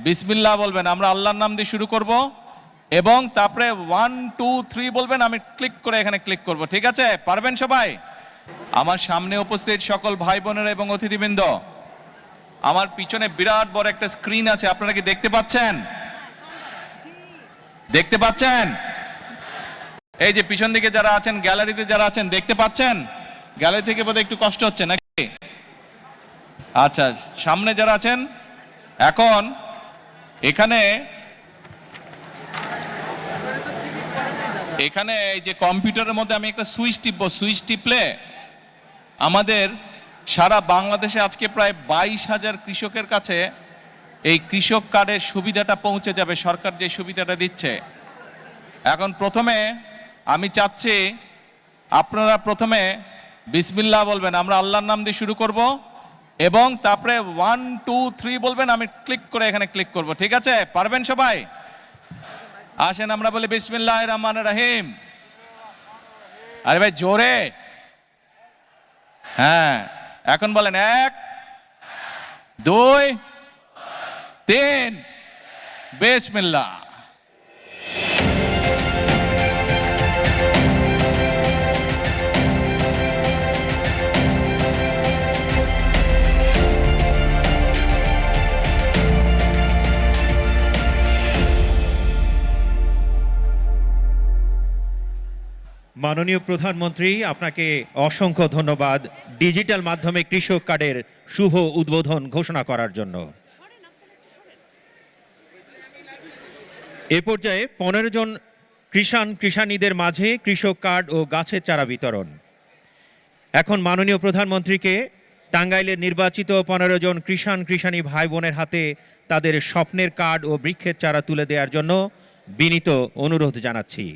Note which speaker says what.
Speaker 1: বিসমিল্লাহ বলবেন, আমরা আল্লাহর নাম দিয়ে শুরু করব এবং তারপরে 1 2 3 বলবেন, আমি ক্লিক করে এখানে ক্লিক করব। ঠিক আছে, পারবেন সবাই? আমার সামনে উপস্থিত সকল ভাই বোনেরা এবং অতিথিবৃন্দ, আমার পিছনে বিরাট বড় একটা স্ক্রিন আছে, আপনারা কি দেখতে পাচ্ছেন? দেখতে পাচ্ছেন? এই যে পিছন দিকে যারা আছেন, গ্যালারিতে যারা আছেন, দেখতে পাচ্ছেন? গ্যালারি থেকে বোধহয় একটু কষ্ট হচ্ছে নাকি? আচ্ছা, সামনে যারা আছেন, এখন এখানে এই যে কম্পিউটারের মধ্যে আমি একটা সুইচ টিপবো, সুইচ টিপলে আমাদের সারা বাংলাদেশে আজকে প্রায় 22,000 কৃষকের কাছে এই কৃষক কার্ডের সুবিধাটা পৌঁছে যাবে, সরকার যে সুবিধাটা দিচ্ছে। এখন প্রথমে আমি চাচ্ছি আপনারা প্রথমে বিসমিল্লাহ বলবেন, আমরা আল্লাহর নাম দিয়ে শুরু করব এবং তারপরে 1 2 3 বলবেন, আমি ক্লিক করে এখানে ক্লিক করব। ঠিক আছে, পারবেন সবাই? আসেন আমরা বলি বিসমিল্লাহির রহমানির রহিম। আরে ভাই জোরে, হ্যাঁ এখন বলেন 1 2 3 বিসমিল্লাহ।
Speaker 2: মাননীয় প্রধানমন্ত্রী, আপনাকে অসংখ্য ধন্যবাদ ডিজিটাল মাধ্যমে কৃষক কার্ডের শুভ উদ্বোধন ঘোষণা করার জন্য। এ পর্যায়ে 15 জন কৃষানীদের মাঝে কৃষক কার্ড ও গাছের চারা বিতরণ। এখন মাননীয় প্রধানমন্ত্রীকে টাঙ্গাইলের নির্বাচিত 15 জন কৃষাণী ভাই বোনের হাতে তাদের স্বপ্নের কার্ড ও বৃক্ষের চারা তুলে দেওয়ার জন্য বিনীত অনুরোধ জানাচ্ছি।